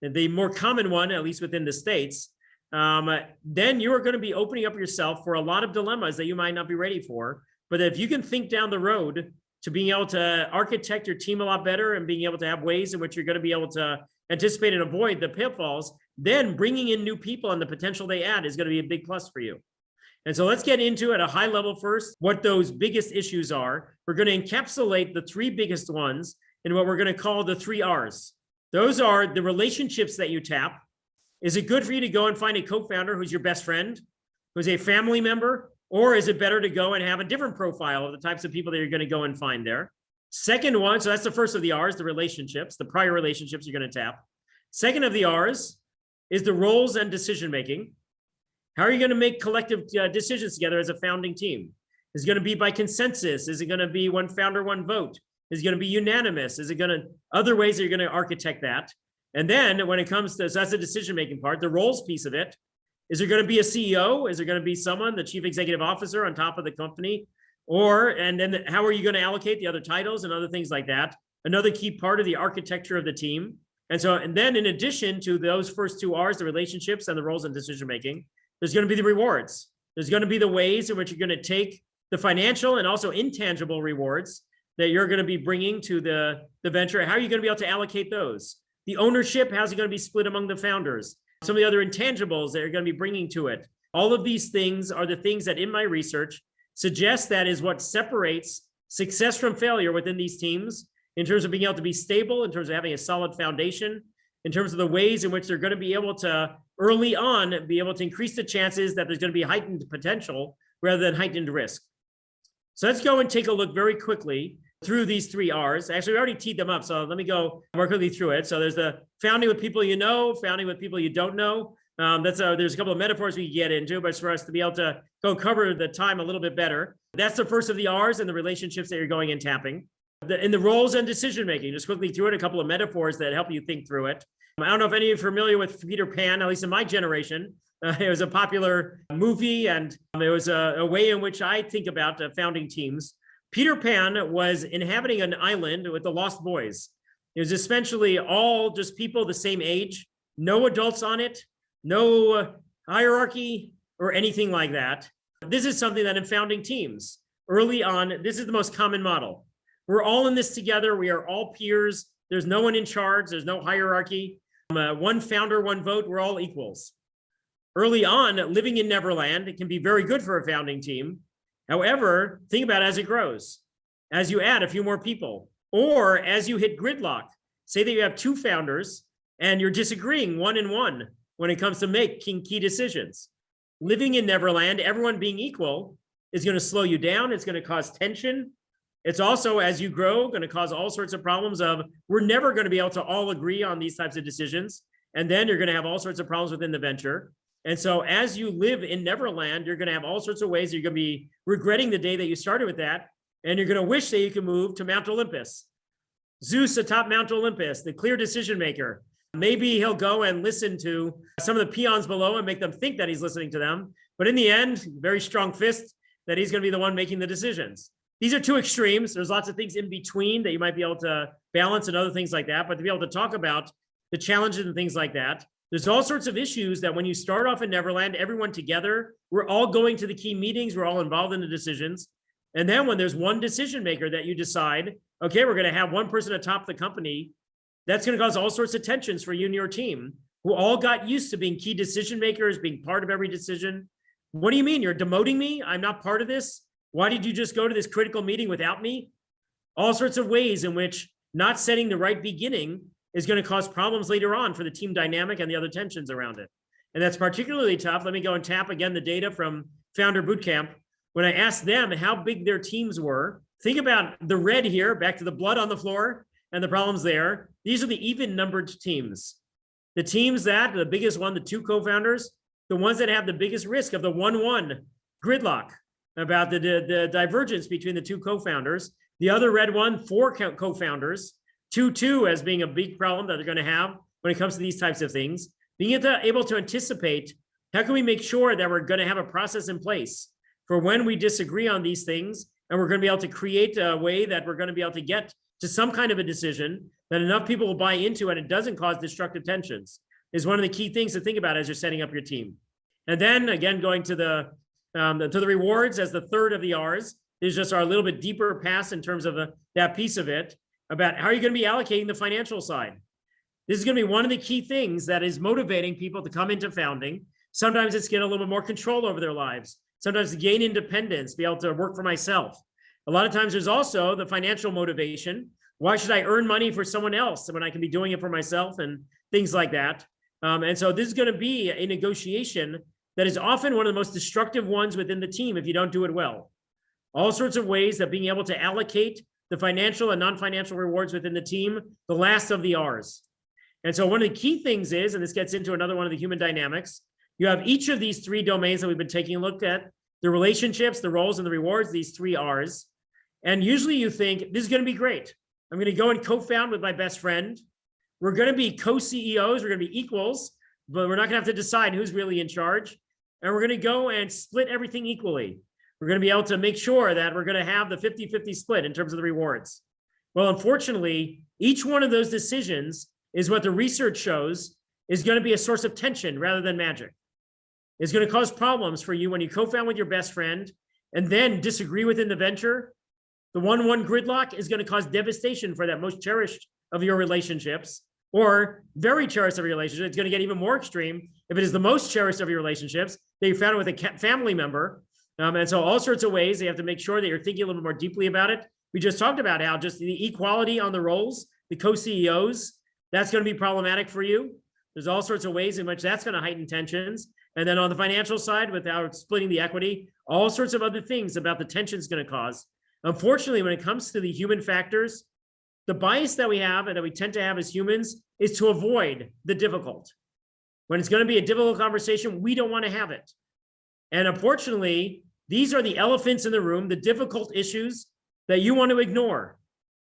the more common one, at least within the States, then you are going to be opening up yourself for a lot of dilemmas that you might not be ready for. But if you can think down the road to being able to architect your team a lot better and being able to have ways in which you're going to be able to anticipate and avoid the pitfalls, then bringing in new people and the potential they add is going to be a big plus for you. And so let's get into at a high level first, what those biggest issues are. We're going to encapsulate the three biggest ones in what we're going to call the 3 R's. Those are the relationships that you tap. Is it good for you to go and find a co-founder who's your best friend, who's a family member, or is it better to go and have a different profile of the types of people that you're going to go and find there? Second one, so that's the first of the R's, the relationships, the prior relationships you're going to tap. Second of the R's is the roles and decision-making. How are you going to make collective decisions together as a founding team? Is it going to be by consensus? Is it going to be one founder, one vote? Is it going to be unanimous? Is it going to, other ways that you're going to architect that? And then when it comes to, so that's the decision-making part, the roles piece of it. Is there going to be a CEO? Is there going to be someone, the chief executive officer on top of the company? Or, and then how are you going to allocate the other titles and other things like that? Another key part of the architecture of the team. And so, and then in addition to those first 2 R's, the relationships and the roles and decision-making, there's going to be the rewards. There's going to be the ways in which you're going to take the financial and also intangible rewards that you're going to be bringing to the venture. How are you going to be able to allocate those? The ownership, how's it going to be split among the founders? Some of the other intangibles that you're going to be bringing to it. All of these things are the things that in my research suggest that is what separates success from failure within these teams in terms of being able to be stable, in terms of having a solid foundation, in terms of the ways in which they're going to be able to early on be able to increase the chances that there's going to be heightened potential rather than heightened risk. So let's go and take a look very quickly through these 3 R's. Actually, we already teed them up, so let me go more quickly through it. So there's the founding with people you know, founding with people you don't know. There's a couple of metaphors we can get into, but for us to be able to go cover the time a little bit better. That's the first of the R's and the relationships that you're going and tapping. In the roles and decision-making, just quickly through it, a couple of metaphors that help you think through it. I don't know if any of you are familiar with Peter Pan, at least in my generation. It was a popular movie, and it was a way in which I think about founding teams. Peter Pan was inhabiting an island with the Lost Boys. It was essentially all just people the same age, no adults on it, no hierarchy or anything like that. This is something that in founding teams, early on, this is the most common model. We're all in this together. We are all peers. There's no one in charge. There's no hierarchy. One founder, one vote. We're all equals. Early on, living in Neverland, it can be very good for a founding team. However, think about it as it grows, as you add a few more people, or as you hit gridlock. Say that you have 2 founders and you're disagreeing 1 and 1 when it comes to making key decisions. Living in Neverland, everyone being equal, is going to slow you down. It's going to cause tension. It's also, as you grow, going to cause all sorts of problems of, we're never going to be able to all agree on these types of decisions. And then you're going to have all sorts of problems within the venture. And so as you live in Neverland, you're going to have all sorts of ways you're going to be regretting the day that you started with that. And you're going to wish that you could move to Mount Olympus. Zeus atop Mount Olympus, the clear decision maker. Maybe he'll go and listen to some of the peons below and make them think that he's listening to them. But in the end, very strong fist that he's going to be the one making the decisions. These are 2 extremes. There's lots of things in between that you might be able to balance and other things like that. But to be able to talk about the challenges and things like that, there's all sorts of issues that when you start off in Neverland, everyone together, we're all going to the key meetings, we're all involved in the decisions. And then when there's one decision maker that you decide, okay, we're going to have one person atop the company, that's going to cause all sorts of tensions for you and your team, who all got used to being key decision makers, being part of every decision. What do you mean? You're demoting me? I'm not part of this? Why did you just go to this critical meeting without me? All sorts of ways in which not setting the right beginning is going to cause problems later on for the team dynamic and the other tensions around it. And that's particularly tough. Let me go and tap again the data from Founder Bootcamp. When I asked them how big their teams were, think about the red here, back to the blood on the floor and the problems there. These are the even numbered teams. The teams that, the biggest one, the 2 co-founders, the ones that have the biggest risk of the 1-1 gridlock, about the divergence between the 2 co-founders. The other red one, 4 co-founders, 2-2 as being a big problem that they're going to have when it comes to these types of things. Being able to anticipate, how can we make sure that we're going to have a process in place for when we disagree on these things, and we're going to be able to create a way that we're going to be able to get to some kind of a decision that enough people will buy into and it doesn't cause destructive tensions, is one of the key things to think about as you're setting up your team. And then again, going to the rewards as the third of the R's, is just our little bit deeper pass in terms of that piece of it about how are you going to be allocating the financial side. This is going to be one of the key things that is motivating people to come into founding. Sometimes it's get a little bit more control over their lives. Sometimes to gain independence, be able to work for myself. A lot of times there's also the financial motivation. Why should I earn money for someone else when I can be doing it for myself and things like that? And so this is going to be a negotiation that is often one of the most destructive ones within the team if you don't do it well. All sorts of ways that being able to allocate the financial and non-financial rewards within the team, the last of the R's. And so one of the key things is, and this gets into another one of the human dynamics, you have each of these three domains that we've been taking a look at, the relationships, the roles, and the rewards, these three R's. And usually you think, this is going to be great. I'm going to go and co-found with my best friend. We're going to be co-CEOs. We're going to be equals, but we're not going to have to decide who's really in charge. And we're going to go and split everything equally. We're going to be able to make sure that we're going to have the 50-50 split in terms of the rewards. Well, unfortunately, each one of those decisions is what the research shows is going to be a source of tension rather than magic. It's going to cause problems for you when you co-found with your best friend and then disagree within the venture. The 1-1 gridlock is going to cause devastation for that most cherished of your relationships, or very cherished of your relationships. It's going to get even more extreme if it is the most cherished of your relationships that you found it with a family member. And so all sorts of ways, you have to make sure that you're thinking a little bit more deeply about it. We just talked about how just the equality on the roles, the co-CEOs, that's going to be problematic for you. There's all sorts of ways in which that's going to heighten tensions. And then on the financial side, without splitting the equity, all sorts of other things about the tension is going to cause. Unfortunately, when it comes to the human factors, the bias that we have and that we tend to have as humans is to avoid the difficult. When it's going to be a difficult conversation, we don't want to have it. And unfortunately, these are the elephants in the room, the difficult issues that you want to ignore,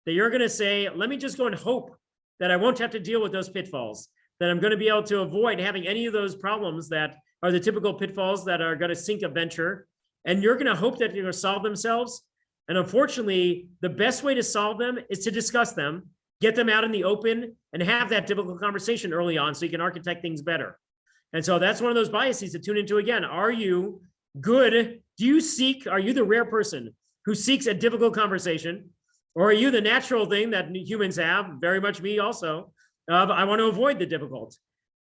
that you're going to say, let me just go and hope that I won't have to deal with those pitfalls, that I'm going to be able to avoid having any of those problems that are the typical pitfalls that are going to sink a venture. And you're going to hope that they're going to solve themselves. And unfortunately, the best way to solve them is to discuss them, get them out in the open, and have that difficult conversation early on so you can architect things better. And so that's one of those biases to tune into again. Are you good? Are you the rare person who seeks a difficult conversation? Or are you the natural thing that humans have, very much me also, I want to avoid the difficult?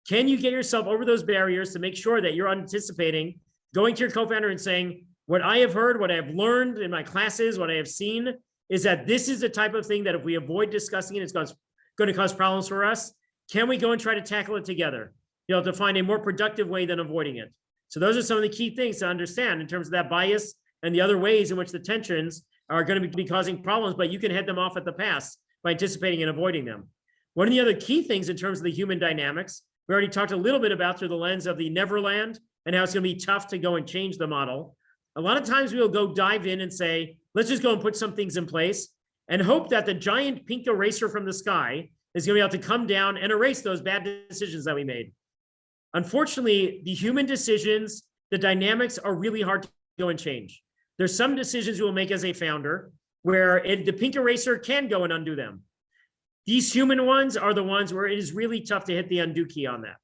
Can you get yourself over those barriers to make sure that you're anticipating going to your co-founder and saying, what I have heard, what I have learned in my classes, what I have seen is that this is the type of thing that if we avoid discussing it, it's going to cause problems for us. Can we go and try to tackle it together? You know, to find a more productive way than avoiding it. So those are some of the key things to understand in terms of that bias and the other ways in which the tensions are going to be causing problems, but you can head them off at the pass by anticipating and avoiding them. One of the other key things in terms of the human dynamics, we already talked a little bit about through the lens of the Neverland and how it's going to be tough to go and change the model. A lot of times we'll go dive in and say, let's just go and put some things in place and hope that the giant pink eraser from the sky is going to be able to come down and erase those bad decisions that we made. Unfortunately, the human decisions, the dynamics are really hard to go and change. There's some decisions you will make as a founder where the pink eraser can go and undo them. These human ones are the ones where it is really tough to hit the undo key on that.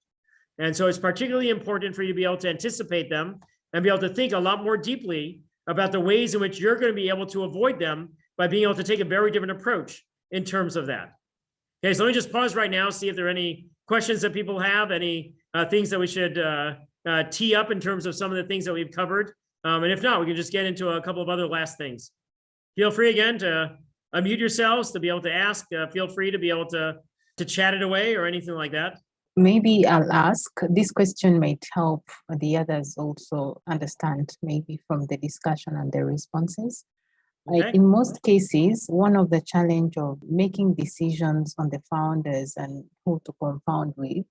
And so it's particularly important for you to be able to anticipate them and be able to think a lot more deeply about the ways in which you're going to be able to avoid them by being able to take a very different approach in terms of that. Okay, so let me just pause right now, see if there are any questions that people have, any things that we should tee up in terms of some of the things that we've covered. And if not, we can just get into a couple of other last things. Feel free again to unmute yourselves to be able to ask. Feel free to be able to chat it away or anything like that. Maybe I'll ask, this question might help the others also understand maybe from the discussion and the responses. Okay. In most cases, one of the challenge of making decisions on the founders and who to confound with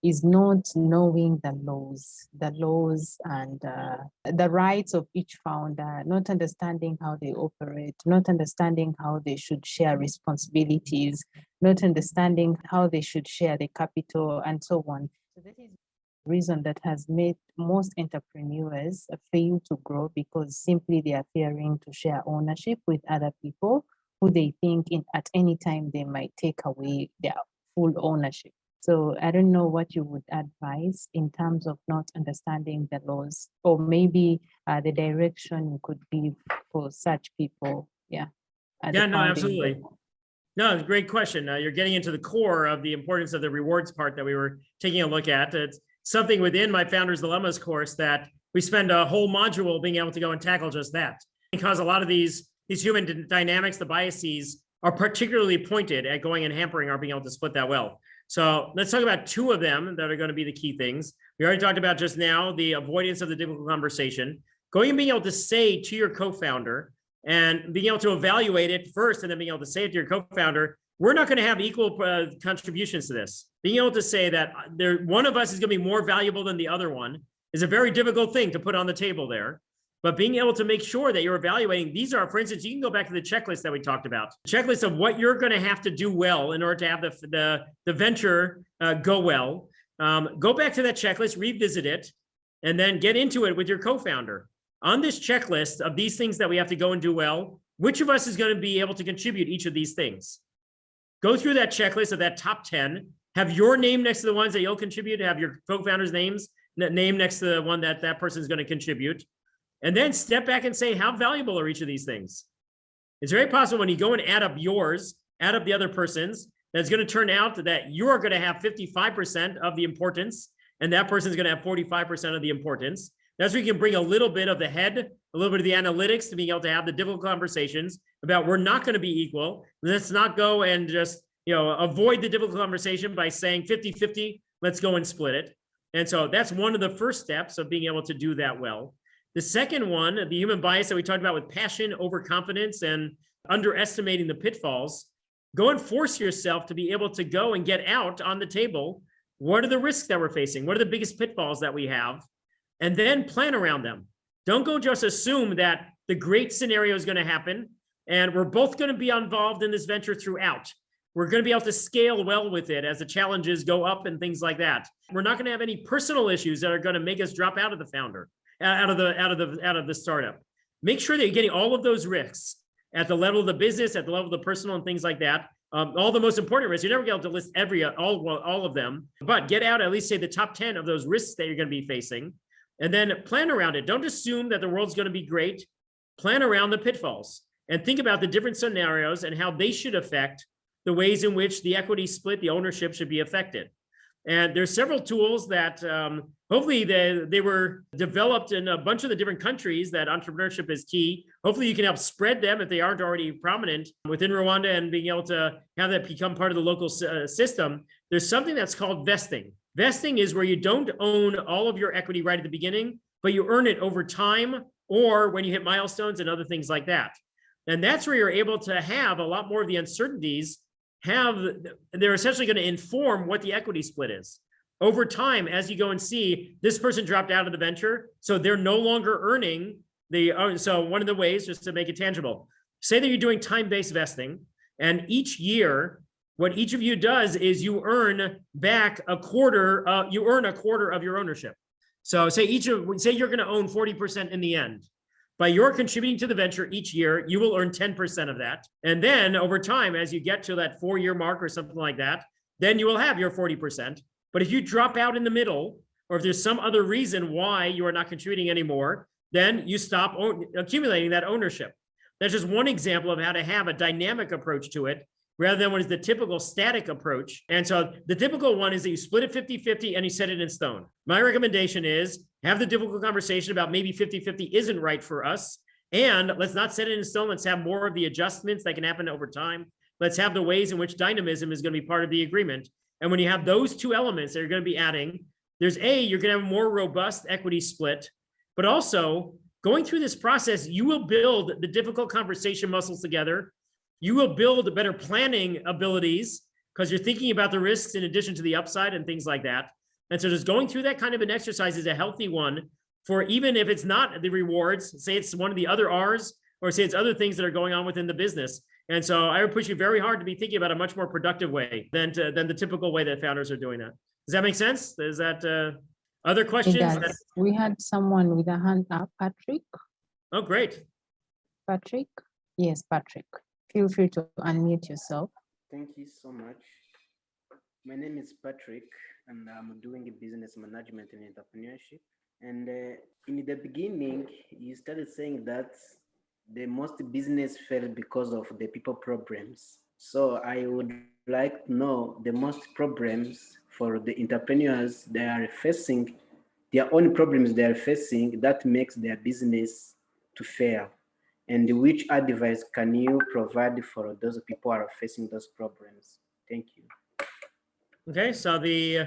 is not knowing the laws and the rights of each founder, not understanding how they operate, not understanding how they should share responsibilities, not understanding how they should share the capital and so on. So that is the reason that has made most entrepreneurs fail to grow, because simply they are fearing to share ownership with other people who they think at any time they might take away their full ownership. So I don't know what you would advise in terms of not understanding the laws, or maybe the direction you could give for such people. Yeah. At the Yeah, no, founding absolutely. level. No, it's a great question. You're getting into the core of the importance of the rewards part that we were taking a look at. It's something within my Founders Dilemmas course that we spend a whole module being able to go and tackle just that. Because a lot of these human dynamics, the biases, are particularly pointed at going and hampering our being able to split that well. So let's talk about two of them that are going to be the key things. We already talked about just now the avoidance of the difficult conversation, going and being able to say to your co-founder, and being able to evaluate it first and then being able to say it to your co-founder, we're not going to have equal contributions to this. Being able to say that one of us is going to be more valuable than the other one is a very difficult thing to put on the table there. But being able to make sure that you're evaluating, these are, for instance, you can go back to the checklist that we talked about. The checklist of what you're going to have to do well in order to have the venture go well. Go back to that checklist, revisit it, and then get into it with your co-founder. On this checklist of these things that we have to go and do well, which of us is going to be able to contribute each of these things? Go through that checklist of that top 10, have your name next to the ones that you'll contribute, have your co-founder's name next to the one that person is going to contribute. And then step back and say, how valuable are each of these things? It's very possible when you go and add up yours, add up the other person's, that's going to turn out that you're going to have 55% of the importance, and that person's going to have 45% of the importance. That's where you can bring a little bit of the head, a little bit of the analytics to being able to have the difficult conversations about we're not going to be equal. Let's not go and just, avoid the difficult conversation by saying 50-50, let's go and split it. And so that's one of the first steps of being able to do that well. The second one, the human bias that we talked about with passion, overconfidence, and underestimating the pitfalls, go and force yourself to be able to go and get out on the table. What are the risks that we're facing? What are the biggest pitfalls that we have? And then plan around them. Don't go just assume that the great scenario is going to happen and we're both going to be involved in this venture throughout. We're going to be able to scale well with it as the challenges go up and things like that. We're not going to have any personal issues that are going to make us drop out of the founder, out of the startup. Make sure that you're getting all of those risks at the level of the business, at the level of the personal and things like that. All the most important risks. You're never going to be able to list all of them, but get out at least say the top 10 of those risks that you're going to be facing. And then plan around it. Don't assume that the world's going to be great. Plan around the pitfalls and think about the different scenarios and how they should affect the ways in which the equity split, the ownership should be affected. And there's several tools that hopefully they were developed in a bunch of the different countries that entrepreneurship is key. Hopefully you can help spread them if they aren't already prominent within Rwanda and being able to have that become part of the local system. There's something that's called vesting. Vesting is where you don't own all of your equity right at the beginning, but you earn it over time or when you hit milestones and other things like that. And that's where you're able to have a lot more of the uncertainties they're essentially going to inform what the equity split is. Over time, as you go and see, this person dropped out of the venture, so they're no longer earning so one of the ways, just to make it tangible, say that you're doing time-based vesting, and each year, what each of you does is you earn back a quarter of your ownership. So say you're going to own 40% in the end. By your contributing to the venture each year, you will earn 10% of that. And then over time, as you get to that 4-year mark or something like that, then you will have your 40%. But if you drop out in the middle, or if there's some other reason why you are not contributing anymore, then you stop accumulating that ownership. That's just one example of how to have a dynamic approach to it, rather than what is the typical static approach. And so the typical one is that you split it 50-50 and you set it in stone. My recommendation is have the difficult conversation about maybe 50-50 isn't right for us. And let's not set it in stone. Let's have more of the adjustments that can happen over time. Let's have the ways in which dynamism is going to be part of the agreement. And when you have those two elements that you're going to be adding, you're going to have a more robust equity split, but also going through this process, you will build the difficult conversation muscles together. You will build better planning abilities because you're thinking about the risks in addition to the upside and things like that. And so just going through that kind of an exercise is a healthy one for even if it's not the rewards, say it's one of the other R's, or say it's other things that are going on within the business. And so I would push you very hard to be thinking about a much more productive way than the typical way that founders are doing that. Does that make sense? Is that other questions? We had someone with a hand up, Patrick. Oh, great. Patrick? Yes, Patrick. Feel free to unmute yourself. Thank you so much. My name is Patrick, and I'm doing business management and entrepreneurship. And in the beginning, you started saying that the most business fail because of the people problems. So I would like to know the most problems for the entrepreneurs they are facing, their own problems they are facing that makes their business to fail. And which advice can you provide for those people who are facing those problems? Thank you. Okay, so the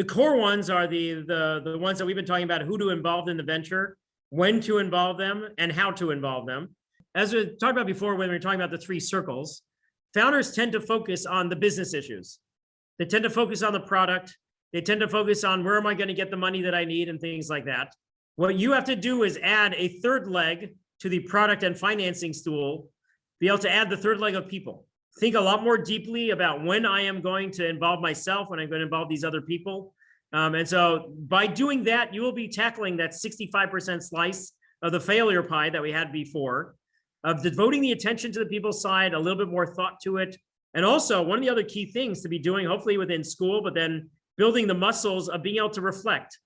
core ones are the ones that we've been talking about: who to involve in the venture, when to involve them, and how to involve them. As we talked about before, when we were talking about the three circles, founders tend to focus on the business issues. They tend to focus on the product. They tend to focus on where am I going to get the money that I need and things like that. What you have to do is add a third leg to the product and financing stool, be able to add the third leg of people. Think a lot more deeply about when I am going to involve myself, when I'm going to involve these other people. And so by doing that, you will be tackling that 65% slice of the failure pie that we had before, of devoting the attention to the people side, a little bit more thought to it. And also one of the other key things to be doing, hopefully within school, but then building the muscles of being able to reflect,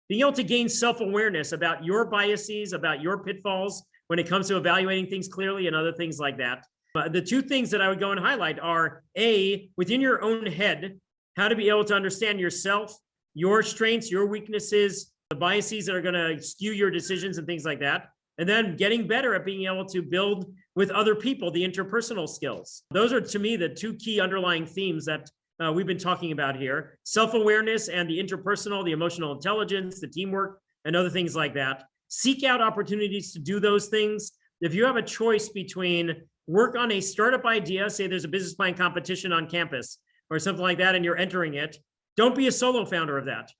being able to gain self-awareness about your biases, about your pitfalls when it comes to evaluating things clearly and other things like that. The two things that I would go and highlight are A, within your own head, how to be able to understand yourself, your strengths, your weaknesses, the biases that are going to skew your decisions and things like that. And then getting better at being able to build with other people, the interpersonal skills. Those are, to me, the two key underlying themes that we've been talking about here: self-awareness and the interpersonal, the emotional intelligence, the teamwork, and other things like that. Seek out opportunities to do those things. If you have a choice between work on a startup idea, say there's a business plan competition on campus or something like that, and you're entering it, don't be a solo founder of that.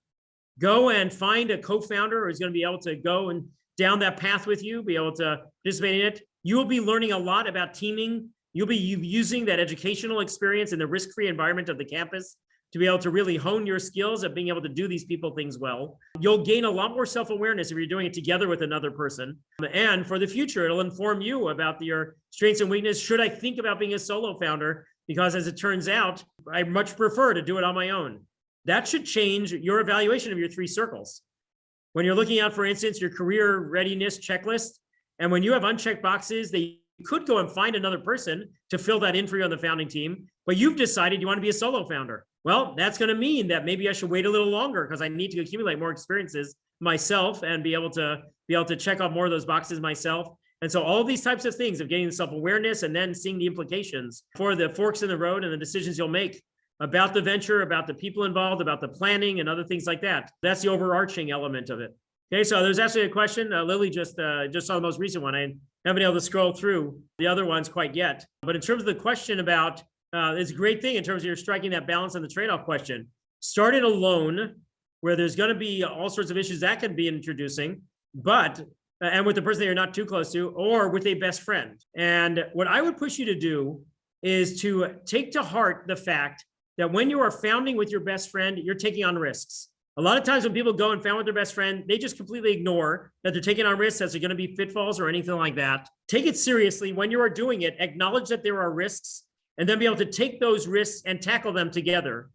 Go and find a co-founder who's going to be able to go and down that path with you, be able to participate in it. You will be learning a lot about teaming. You'll be using that educational experience in the risk-free environment of the campus to be able to really hone your skills at being able to do these people things well. You'll gain a lot more self-awareness if you're doing it together with another person. And for the future, it'll inform you about your strengths and weaknesses. Should I think about being a solo founder? Because as it turns out, I much prefer to do it on my own. That should change your evaluation of your three circles. When you're looking at, for instance, your career readiness checklist, and when you have unchecked boxes, they could go and find another person to fill that in for you on the founding team, but you've decided you want to be a solo founder. Well, that's going to mean that maybe I should wait a little longer because I need to accumulate more experiences myself and be able to check off more of those boxes myself. And so all these types of things of getting self-awareness and then seeing the implications for the forks in the road and the decisions you'll make about the venture, about the people involved, about the planning and other things like that. That's the overarching element of it. Okay, so there's actually a question. Lily just saw the most recent one. I haven't been able to scroll through the other ones quite yet. But in terms of the question about, it's a great thing in terms of you're striking that balance on the trade-off question. Start it alone, where there's going to be all sorts of issues that can be introducing, but and with the person that you're not too close to, or with a best friend. And what I would push you to do is to take to heart the fact that when you are founding with your best friend, you're taking on risks. A lot of times when people go and found with their best friend, they just completely ignore that they're taking on risks, as they're going to be pitfalls or anything like that. Take it seriously when you are doing it. Acknowledge that there are risks, and then be able to take those risks and tackle them together.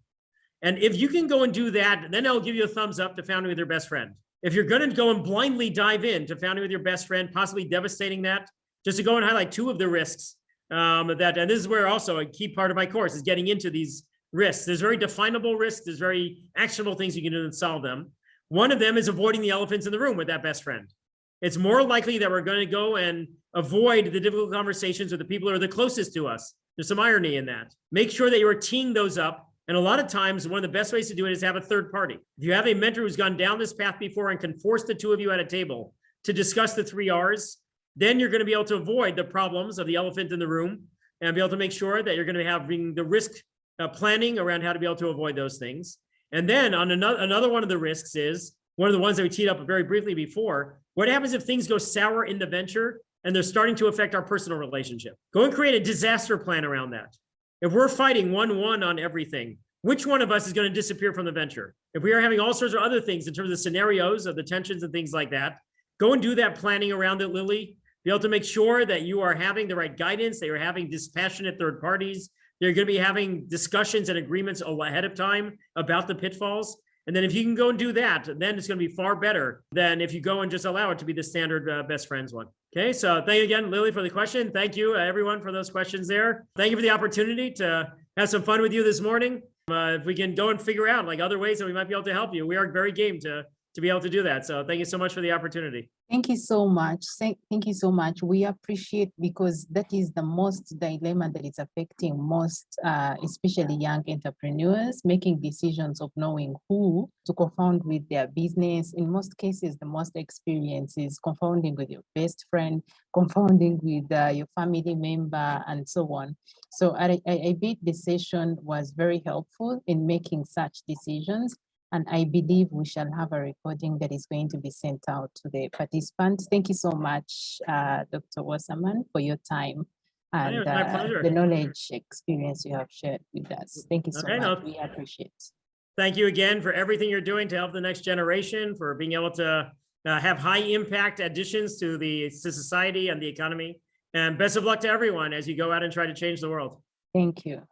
And if you can go and do that, then I'll give you a thumbs up to founding with your best friend. If you're going to go and blindly dive into founding with your best friend, possibly devastating that, just to go and highlight two of the risks and this is where also a key part of my course is getting into these risks. There's very definable risks. There's very actionable things you can do to solve them. One of them is avoiding the elephants in the room with that best friend. It's more likely that we're going to go and avoid the difficult conversations with the people who are the closest to us. There's some irony in that. Make sure that you are teeing those up. And a lot of times, one of the best ways to do it is to have a third party. If you have a mentor who's gone down this path before and can force the two of you at a table to discuss the 3 R's, then you're going to be able to avoid the problems of the elephant in the room and be able to make sure that you're going to be having the risk planning around how to be able to avoid those things. And then on another one of the risks is one of the ones that we teed up very briefly before. What happens if things go sour in the venture and they're starting to affect our personal relationship? Go and create a disaster plan around that. If we're fighting 1-1 on everything, which one of us is going to disappear from the venture? If we are having all sorts of other things in terms of the scenarios of the tensions and things like that, go and do that planning around it, Lily. Be able to make sure that you are having the right guidance, that you're having dispassionate third parties, You're going to be having discussions and agreements ahead of time about the pitfalls. And then if you can go and do that, then it's going to be far better than if you go and just allow it to be the standard best friends one. Okay, so thank you again, Lily, for the question. Thank you, everyone, for those questions there. Thank you for the opportunity to have some fun with you this morning. If we can go and figure out like other ways that we might be able to help you, we are very game to be able to do that. So thank you so much for the opportunity. Thank you so much. Thank you so much. We appreciate, because that is the most dilemma that is affecting most, especially young entrepreneurs, making decisions of knowing who to co-found with their business. In most cases, the most experience is confounding with your best friend, confounding with your family member, and so on. So I bet this session was very helpful in making such decisions. And I believe we shall have a recording that is going to be sent out to the participants. Thank you so much, Dr. Wasserman, for your time and My pleasure. the knowledge experience you have shared with us. Thank you so Okay, much. We appreciate it. Thank you again for everything you're doing to help the next generation, for being able to have high impact additions to society and the economy. And best of luck to everyone as you go out and try to change the world. Thank you.